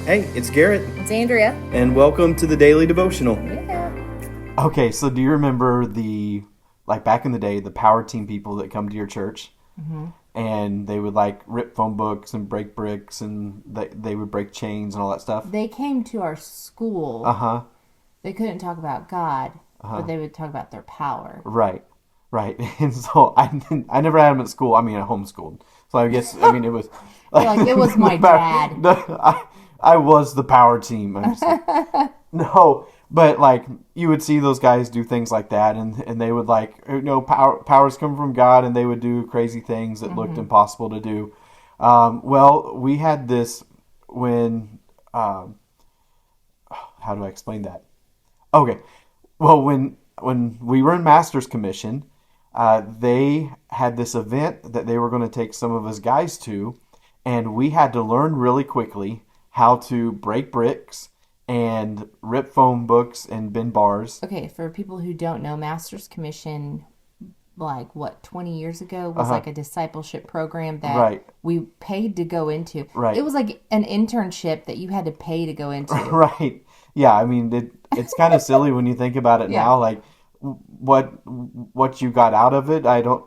Hey, it's Garrett, It's Andrea. and welcome to the Daily Devotional. Yeah. Okay, so do you remember like back in the day, the power team people that come to your church Mm-hmm. and they would like rip phone books and break bricks and they would break chains and all that stuff? They came to our Uh school. huh. They couldn't talk about God, Uh but huh. they would talk about their power. Right. Right. And so I never had them at school. I mean, I homeschooled. So it was You're like, it was my dad. I was the power team. I'm just kidding. No, but like you would see those guys do things like that, and they would powers come from God, and they would do crazy things that looked Mm-hmm. impossible to do. Well, we had this when how do I explain that? Okay, well when we were in Master's Commission, they had this event that they were going to take some of us guys to, and we had to learn really quickly how to break bricks and rip phone books and bend bars. Okay, for people who don't know, Master's Commission, like what, 20 years ago, Uh was huh. like a discipleship program that Right. we paid to go into. Right. It was like an internship that you had to pay to go into. Right. Yeah. I mean, it's kind of silly when you think about it Yeah. now. Like, what you got out of it, I don't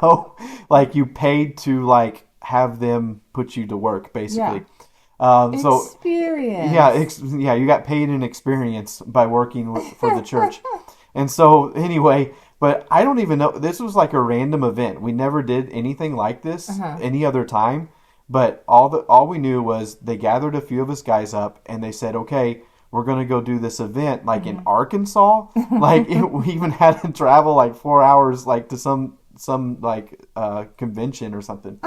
know. Like, you paid to like have them put you to work, Yeah. basically. So yeah, Experience. yeah, you got paid in experience by working for the church. And so anyway, but I don't even know. This was like a random event. We never did anything like this Uh-huh. any other time. But all we knew was they gathered a few of us guys up and they said, "Okay, we're gonna go do this event like in Arkansas." We even had to travel like 4 hours like to some like convention or something.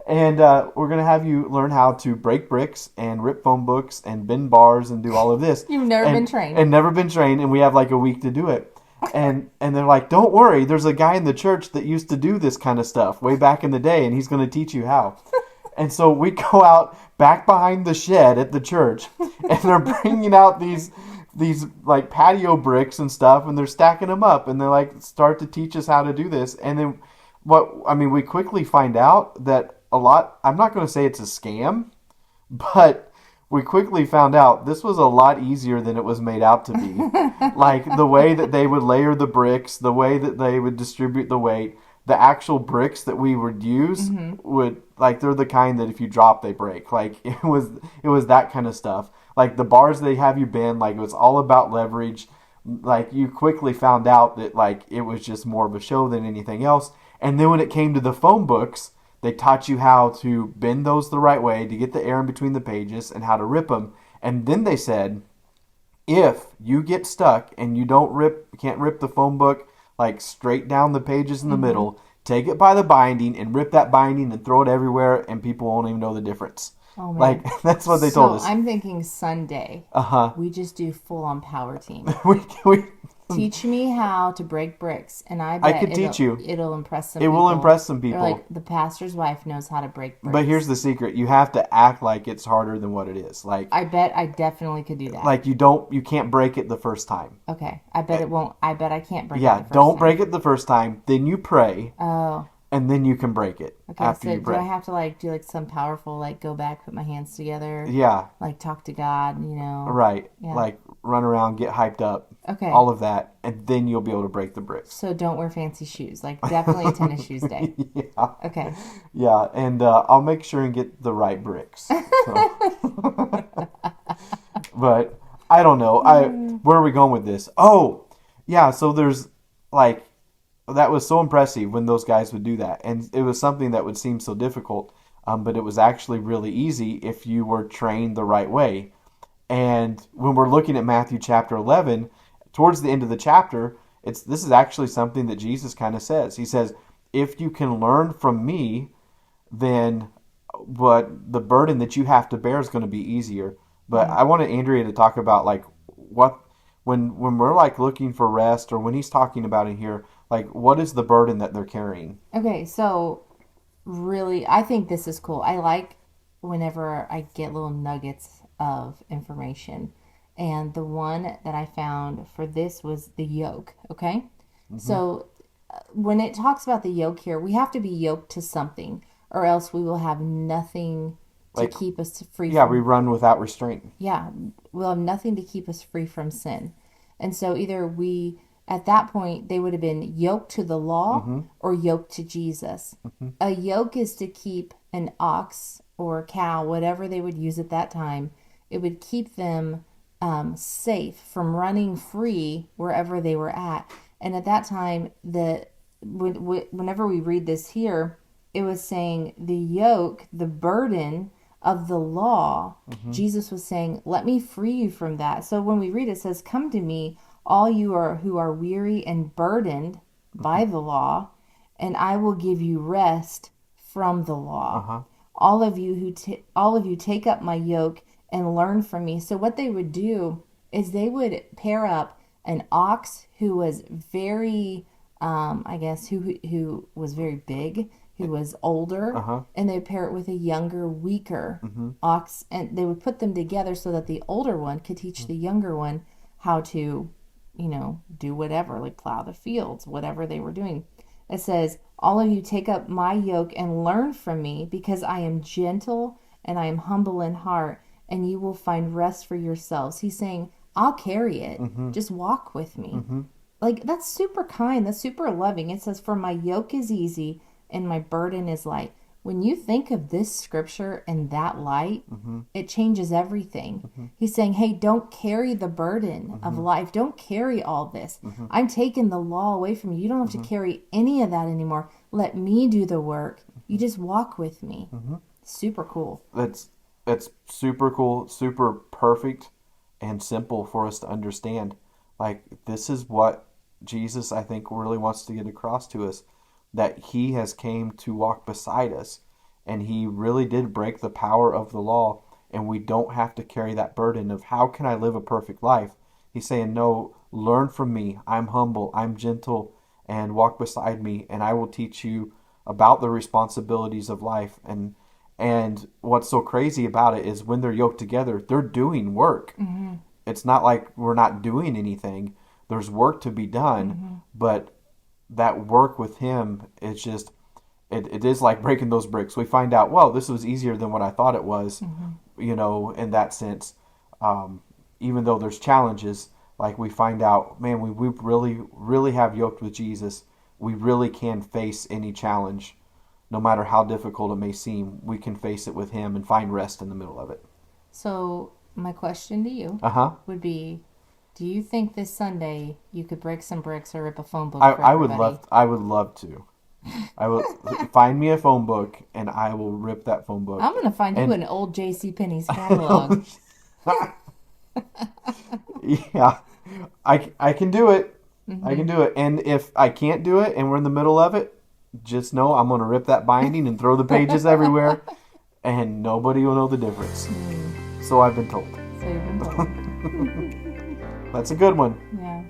And we're going to have you learn how to break bricks and rip phone books and bend bars and do all of this. You've never been trained. And never been trained, and we have like a week to do it. And they're like, don't worry, there's a guy in the church that used to do this kind of stuff way back in the day, and he's going to teach you how. And so we go out back behind the shed at the church, and they're bringing out these like patio bricks and stuff, and they're stacking them up, and they're like, start to teach us how to do this. And then we quickly find out that I'm not going to say it's a scam, but we quickly found out this was a lot easier than it was made out to be. Like the way that they would layer the bricks, the way that they would distribute the weight, the actual bricks that we would use would like they're the kind that if you drop they break. Like it was that kind of stuff. Like the bars they have you bend, like it was all about leverage. Like you quickly found out that like it was just more of a show than anything else. And then when it came to the phone books, they taught you how to bend those the right way to get the air in between the pages and how to rip them. And then they said, if you get stuck and you can't rip the phone book like straight down the pages in the middle, take it by the binding and rip that binding and throw it everywhere, and people won't even know the difference. Oh man. Like that's what they So told us. I'm thinking Sunday. Uh huh. We just do full on power team. we Teach me how to break bricks, and I I bet could teach you. it'll impress some It people. will impress some They're people. like, the pastor's wife knows how to break bricks. But here's the secret: you have to act like it's harder than what it is. I bet I definitely could do that. Like you can't break it the first time. Okay. I bet it won't. I bet I can't break it Yeah, the first don't time. break it the first time. Then you pray, Oh. and then you can break it Okay. after So you do pray. I have to like do like some powerful like go back, put my hands together, Yeah, like talk to God, you know? right. Yeah. Like run around, get hyped up, Okay. all of that, and then you'll be able to break the bricks. So don't wear fancy shoes. Like definitely tennis shoes day. Yeah, Okay. yeah, and I'll make sure and get the right bricks. So. But I don't know. Where are we going with this? Oh, yeah. So there's like that was so impressive when those guys would do that, and it was something that would seem so difficult, but it was actually really easy if you were trained the right way. And when we're looking at Matthew chapter 11, towards the end of the chapter, this is actually something that Jesus kind of says. He says, "If you can learn from me, then what the burden that you have to bear is going to be easier." But I wanted Andrea to talk about like what when we're like looking for rest, or when he's talking about in here, like what is the burden that they're carrying? Okay. So really, I think this is cool. I like whenever I get little nuggets of information. And the one that I found for this was the yoke. Okay. So when it talks about the yoke here, we have to be yoked to something, or else we will have nothing to keep us free Yeah, from... we run without restraint. Yeah, we'll have nothing to keep us free from sin. And so either we, at that point, they would have been yoked to the law or yoked to Jesus. A yoke is to keep an ox or a cow, whatever they would use at that time. It would keep them safe from running free wherever they were at. And at that time, whenever we read this here, it was saying the yoke, the burden of the law, Jesus was saying, let me free you from that. So when we read it says, come to me, all you are who are weary and burdened by the law, and I will give you rest from the law. All of you take up my yoke and learn from me. So what they would do is they would pair up an ox who was very, who was very big, who was older, and they would pair it with a younger, weaker ox, and they would put them together so that the older one could teach the younger one how to, do whatever, like plow the fields, whatever they were doing. It says, all of you take up my yoke and learn from me, because I am gentle and I am humble in heart, and you will find rest for yourselves. He's saying, I'll carry it. Just walk with me. Like, that's super kind. That's super loving. It says, for my yoke is easy and my burden is light. When you think of this scripture in that light, it changes everything. He's saying, hey, don't carry the burden of life. Don't carry all this. I'm taking the law away from you. You don't have to carry any of that anymore. Let me do the work. You just walk with me. Super cool. It's super cool, super perfect, and simple for us to understand. Like, this is what Jesus, I think, really wants to get across to us, that he has came to walk beside us, and he really did break the power of the law, and we don't have to carry that burden of how can I live a perfect life. He's saying, no, learn from me. I'm humble, I'm gentle, and walk beside me, and I will teach you about the responsibilities of life. And what's so crazy about it is when they're yoked together, they're doing work. It's not like we're not doing anything. There's work to be done, but that work with him, it's just, it is like breaking those bricks. We find out, well, this was easier than what I thought it was, in that sense. Even though there's challenges, like we find out, man, we really, really have yoked with Jesus. We really can face any challenge. No matter how difficult it may seem, we can face it with him and find rest in the middle of it. So my question to you would be, do you think this Sunday you could break some bricks or rip a phone book for everybody? I would love to. I will find me a phone book and I will rip that phone book. I'm gonna find you an old JCPenney's catalog. Yeah, I can do it. I can do it. And if I can't do it and we're in the middle of it, just know I'm gonna rip that binding and throw the pages everywhere, and nobody will know the difference. So I've been told. So you've been told. That's a good one. Yeah.